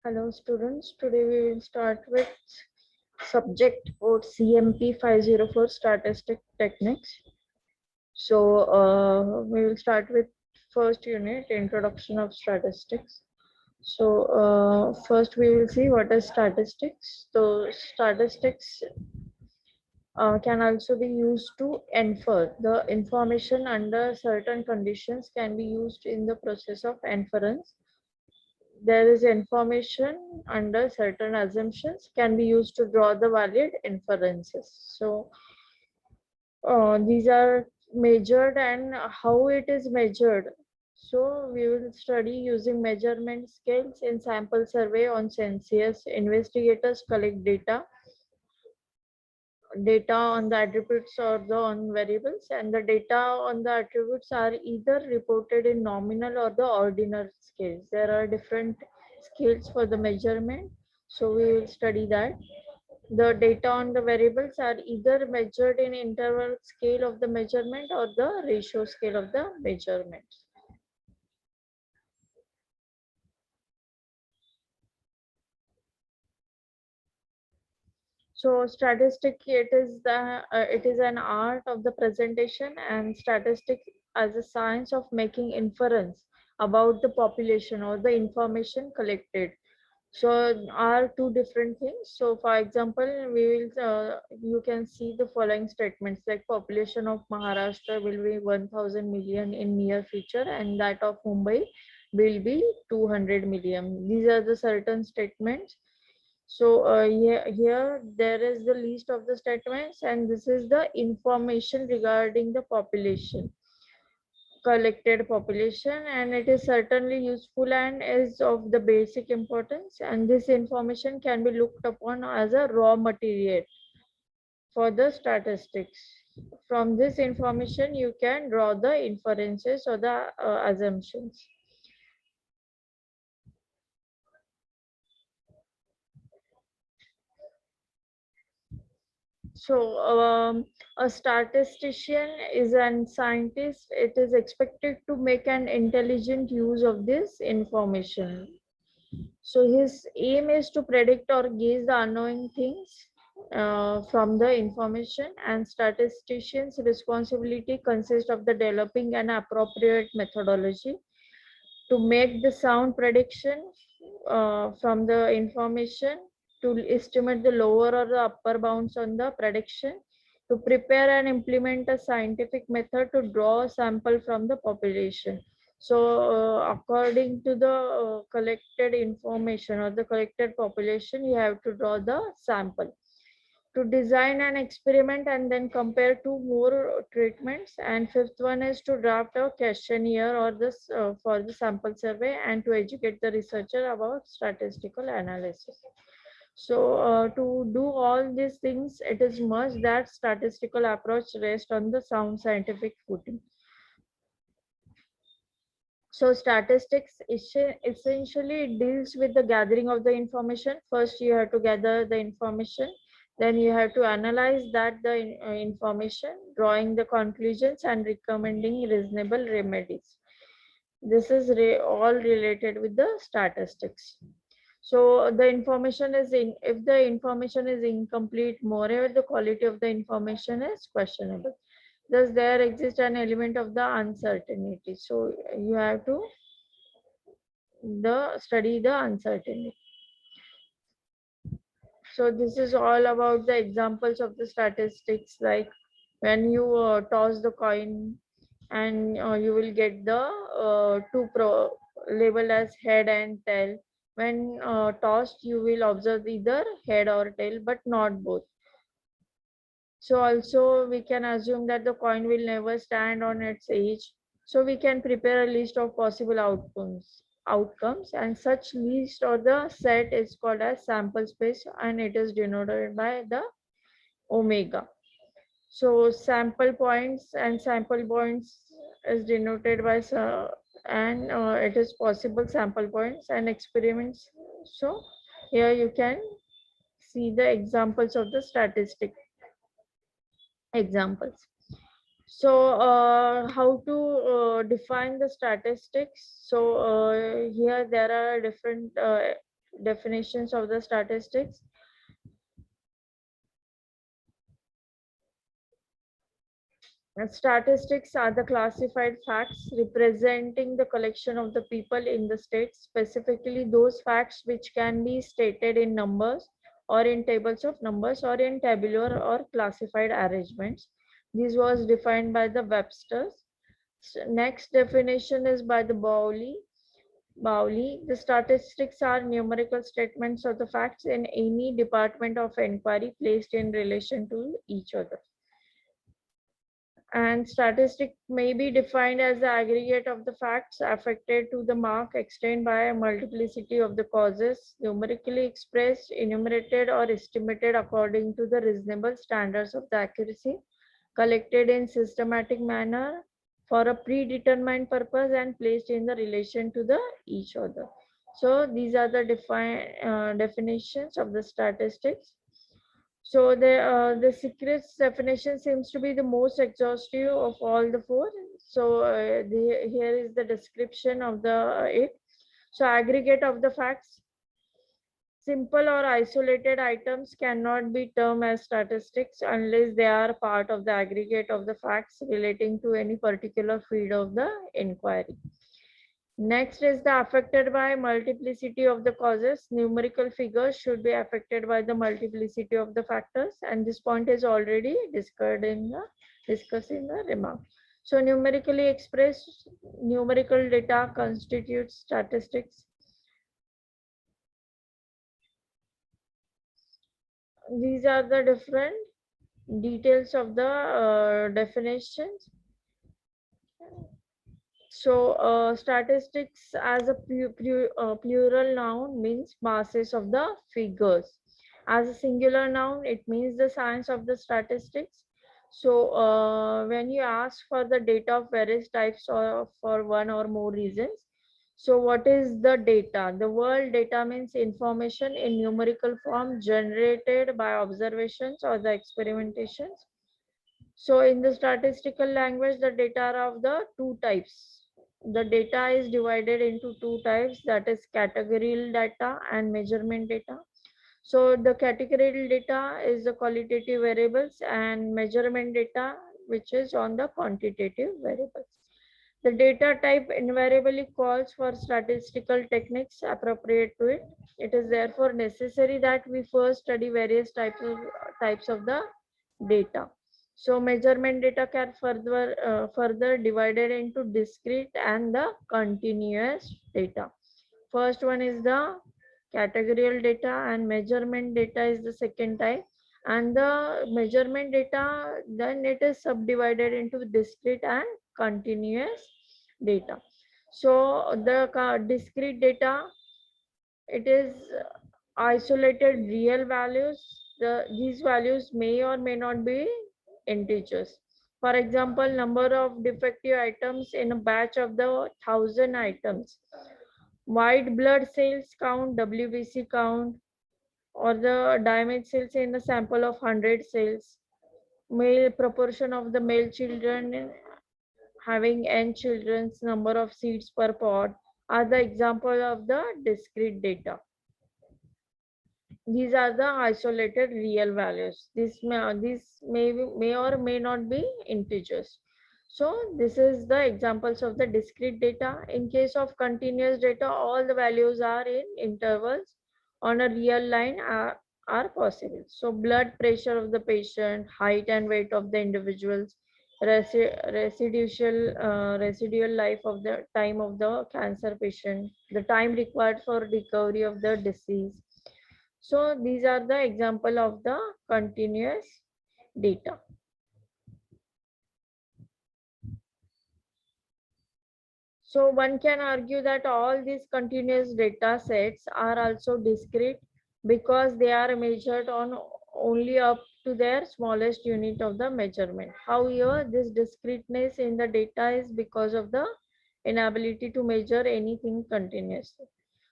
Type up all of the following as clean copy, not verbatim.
Hello students, today we will start with subject code CMP 504 statistic techniques. So we will start with first unit, introduction of statistics. So first we will see what is statistics. So statistics can also be used to infer. The information under certain conditions can be used in the process of inference. There is information under certain assumptions can be used to draw the valid inferences. So these are measured and how it is measured. So we will study using measurement scales in sample survey on census. Investigators collect data on the attributes or the on variables, and the data on the attributes are either reported in nominal or the ordinal scales. There are different scales for the measurement, so we will study that. The data on the variables are either measured in interval scale of the measurement or the ratio scale of the measurement. So statistic, it is an art of the presentation, and statistic as a science of making inference about the population or the information collected. So are two different things. So for example, we will you can see the following statements like population of Maharashtra will be 1000 million in near future, and that of Mumbai will be 200 million. These are the certain statements. So here there is the list of the statements, and this is the information regarding the population, collected population, and it is certainly useful and is of the basic importance, and this information can be looked upon as a raw material for the statistics. From this information you can draw the inferences or the assumptions. So, a statistician is an scientist. It is expected to make an intelligent use of this information. So, his aim is to predict or guess the unknown things from the information, and statisticians' responsibility consists of the developing an appropriate methodology to make the sound prediction from the information, to estimate the lower or the upper bounds on the prediction, to prepare and implement a scientific method to draw a sample from the population. So according to the collected information or the collected population, you have to draw the sample, to design an experiment and then compare two more treatments, and fifth one is to draft a questionnaire or this for the sample survey, and to educate the researcher about statistical analysis. So to do all these things, it is must that statistical approach rests on the sound scientific footing. So statistics essentially deals with the gathering of the information. First, you have to gather the information. Then you have to analyze that the information, drawing the conclusions and recommending reasonable remedies. This is all related with the statistics. So the information is in, if the information is incomplete, moreover the quality of the information is questionable. Thus there exists an element of the uncertainty. So you have to study the uncertainty. So this is all about the examples of the statistics, like when you toss the coin, and you will get the two labeled as head and tail. When tossed, you will observe either head or tail, but not both. So also we can assume that the coin will never stand on its edge. So we can prepare a list of possible outcomes, and such list or the set is called as sample space, and it is denoted by the omega. So sample points is denoted by and it is possible sample points and experiments. So here you can see the examples of the statistic examples. So how to define the statistics? So here there are different definitions of the statistics. Statistics are the classified facts representing the collection of the people in the state, specifically those facts which can be stated in numbers or in tables of numbers or in tabular or classified arrangements. This was defined by the Webster's. Next definition is by the Bowley. The statistics are numerical statements of the facts in any department of inquiry placed in relation to each other. And statistic may be defined as the aggregate of the facts affected to the mark extended by a multiplicity of the causes, numerically expressed, enumerated, or estimated according to the reasonable standards of the accuracy, collected in systematic manner for a predetermined purpose and placed in the relation to the each other. So these are the definitions of the statistics. So the secrets definition seems to be the most exhaustive of all the four. So here is the description of the it. So aggregate of the facts. Simple or isolated items cannot be termed as statistics unless they are part of the aggregate of the facts relating to any particular field of the inquiry. Next is the affected by multiplicity of the causes. Numerical figures should be affected by the multiplicity of the factors, and this point is already discussed in the remark. So numerically expressed numerical data constitutes statistics. These are the different details of the definitions. So statistics as a plural noun means masses of the figures. As a singular noun, it means the science of the statistics. So when you ask for the data of various types or for one or more reasons, so what is the data? The word data means information in numerical form generated by observations or the experimentations. So in the statistical language, the data are of the two types. The data is divided into two types, that is categorical data and measurement data. So the categorical data is the qualitative variables and measurement data which is on the quantitative variables. The data type invariably calls for statistical techniques appropriate to it. It is therefore necessary that we first study various types of the data. So measurement data can further divided into discrete and the continuous data. First one is the categorical data and measurement data is the second type. And the measurement data, then it is subdivided into discrete and continuous data. So the discrete data, it is isolated real values. These values may or may not be integers. For example, number of defective items in a batch of the 1,000 items. White blood cells count, WBC count, or the damaged cells in a sample of 100 cells. Male proportion of the male children having n children's number of seeds per pod are the example of the discrete data. These are the isolated real values. This may or may not be integers. So this is the examples of the discrete data. In case of continuous data, all the values are in intervals on a real line are possible. So blood pressure of the patient, height and weight of the individuals, residual life of the time of the cancer patient, the time required for recovery of the disease. So these are the example of the continuous data. So one can argue that all these continuous data sets are also discrete because they are measured on only up to their smallest unit of the measurement. However, this discreteness in the data is because of the inability to measure anything continuously.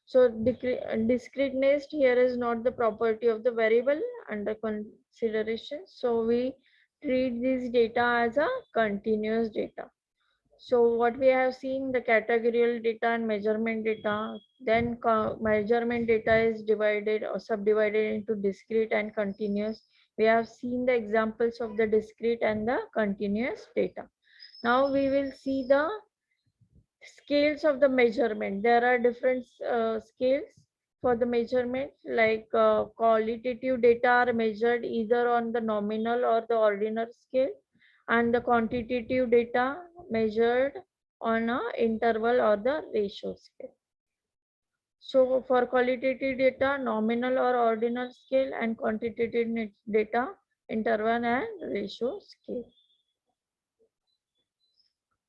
So discreteness here is not the property of the variable under consideration. So we treat this data as a continuous data. So what we have seen, the categorical data and measurement data, then measurement data is divided or subdivided into discrete and continuous. We have seen the examples of the discrete and the continuous data. Now we will see the scales of the measurement. There are different scales for the measurement, like qualitative data are measured either on the nominal or the ordinal scale, and the quantitative data measured on a interval or the ratio scale. So for qualitative data, nominal or ordinal scale, and quantitative data, interval and ratio scale.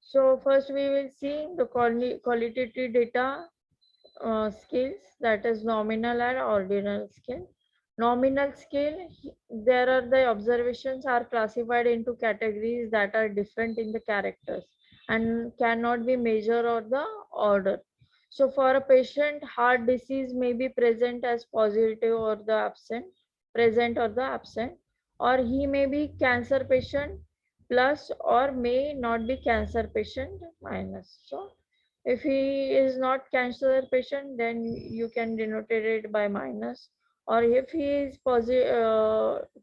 So first we will see the qualitative data scales, that is nominal and ordinal scale. Nominal scale, there are the observations are classified into categories that are different in the characters and cannot be measured or the order. So for a patient, heart disease may be present as positive or the absent, present or the absent, or he may be cancer patient plus or may not be cancer patient minus. So if he is not cancer patient, then you can denote it by minus. Or if he is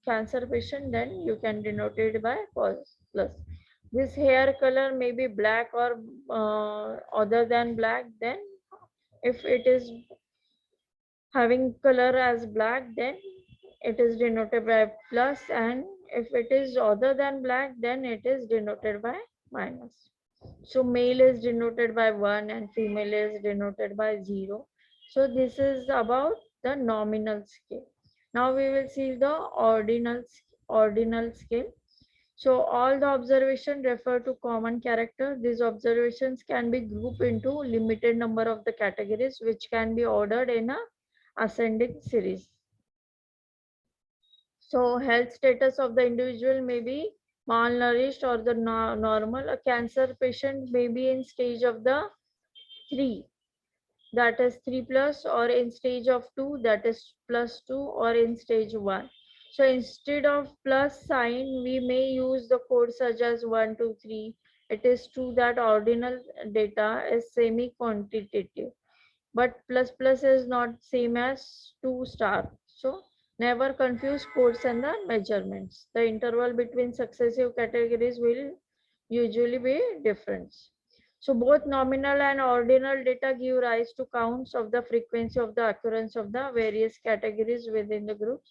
cancer patient, then you can denote it by plus. This hair color may be black or other than black. Then if it is having color as black, then it is denoted by plus, and if it is other than black, then it is denoted by minus. So male is denoted by 1 and female is denoted by 0. So this is about the nominal scale. Now we will see the ordinal scale. So all the observations refer to common character. These observations can be grouped into limited number of the categories, which can be ordered in a ascending series. So health status of the individual may be malnourished or the normal. A cancer patient may be in stage of the 3, that is 3 plus, or in stage of 2, that is plus 2, or in stage 1. So instead of plus sign, we may use the code such as 1, 2, 3. It is true that ordinal data is semi-quantitative, but plus plus is not same as 2 star. So never confuse codes and the measurements. The interval between successive categories will usually be different. So both nominal and ordinal data give rise to counts of the frequency of the occurrence of the various categories within the group.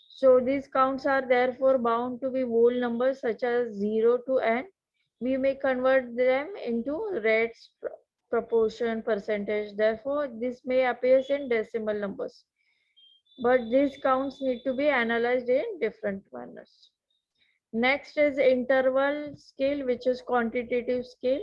So these counts are therefore bound to be whole numbers such as 0 to n. We may convert them into rates, proportion, percentage. Therefore, this may appear in decimal numbers. But these counts need to be analyzed in different manners. Next is interval scale, which is quantitative scale.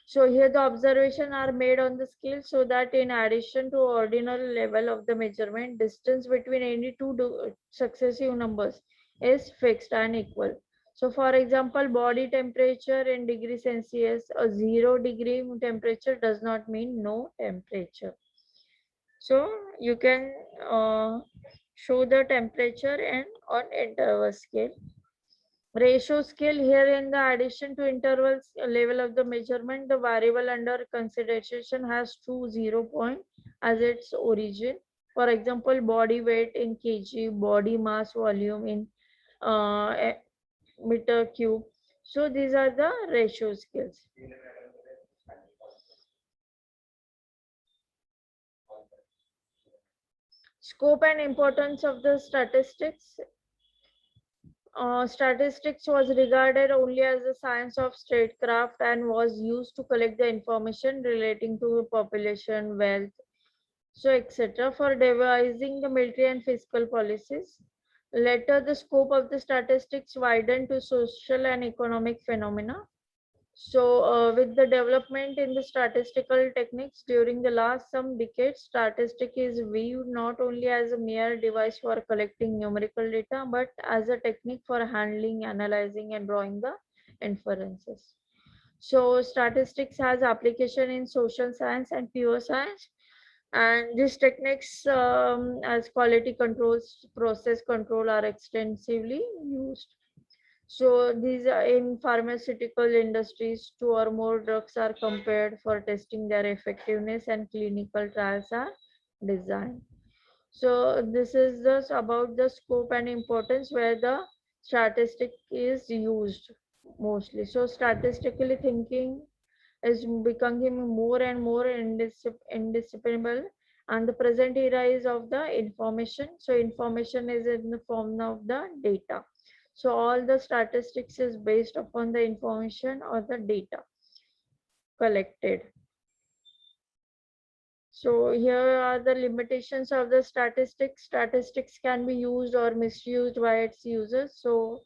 So here the observation are made on the scale so that in addition to ordinal level of the measurement, distance between any two successive numbers is fixed and equal. So for example, body temperature in degree Celsius, a 0 degree temperature does not mean no temperature. So you can show the temperature and on interval scale. Ratio scale, here in the addition to intervals level of the measurement, the variable under consideration has two 0 point as its origin. For example, body weight in kg, body mass volume in meter cube. So these are the ratio scales. Scope and importance of the statistics. Statistics was regarded only as a science of statecraft and was used to collect the information relating to population, wealth, so etc. for devising the military and fiscal policies. Later, the scope of the statistics widened to social and economic phenomena. So, with the development in the statistical techniques during the last some decades, statistic is viewed not only as a mere device for collecting numerical data, but as a technique for handling, analyzing, and drawing the inferences. So, statistics has application in social science and pure science, and these techniques as quality controls, process control are extensively used. So these are in pharmaceutical industries, two or more drugs are compared for testing their effectiveness and clinical trials are designed. So this is just about the scope and importance where the statistic is used mostly. So statistically thinking is becoming more and more indispensable, and the present era is of the information. So information is in the form of the data. So all the statistics is based upon the information or the data collected. So here are the limitations of the statistics. Statistics can be used or misused by its users. So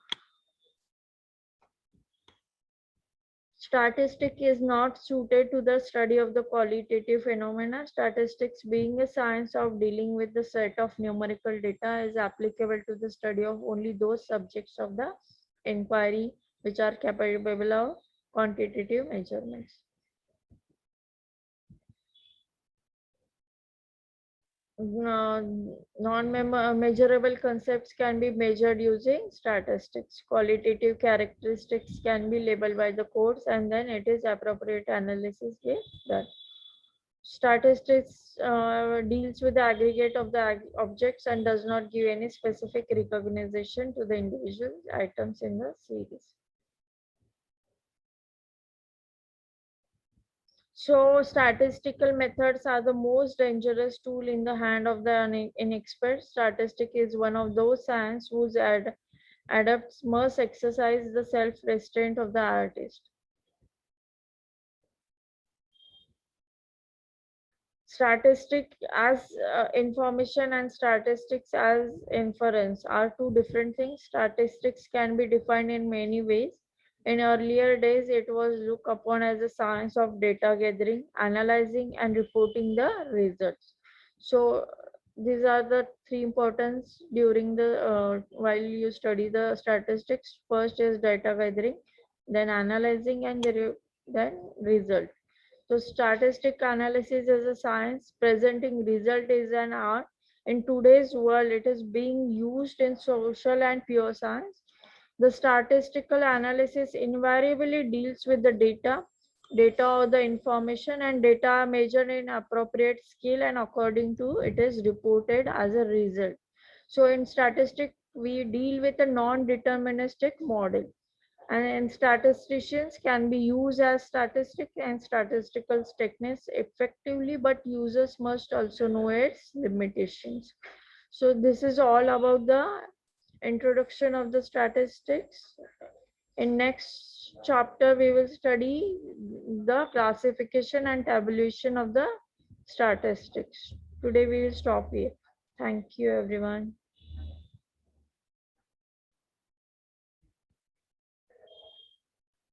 statistic is not suited to the study of the qualitative phenomena. Statistics, being a science of dealing with the set of numerical data, is applicable to the study of only those subjects of the inquiry which are capable of quantitative measurements. Non-measurable concepts can be measured using statistics. Qualitative characteristics can be labeled by the codes, and then it is appropriate analysis is done. Statistics deals with the aggregate of the objects and does not give any specific recognition to the individual items in the series. So statistical methods are the most dangerous tool in the hand of the inexpert. Statistic is one of those science whose adepts must exercise the self-restraint of the artist. Statistic as information and statistics as inference are two different things. Statistics can be defined in many ways. In earlier days, it was looked upon as a science of data gathering, analyzing, and reporting the results. So these are the three importance during the while you study the statistics. First is data gathering, then analyzing, and then result. So statistic analysis is a science, presenting result is an art. In today's world, it is being used in social and pure science. The statistical analysis invariably deals with the data or the information, and data are measured in appropriate scale and according to it is reported as a result. So in statistics, we deal with a non-deterministic model, and statisticians can be used as statistic and statistical techniques effectively, but users must also know its limitations. So this is all about the introduction of the statistics. In next chapter we will study the classification and tabulation of the statistics. Today we will stop here. Thank you everyone.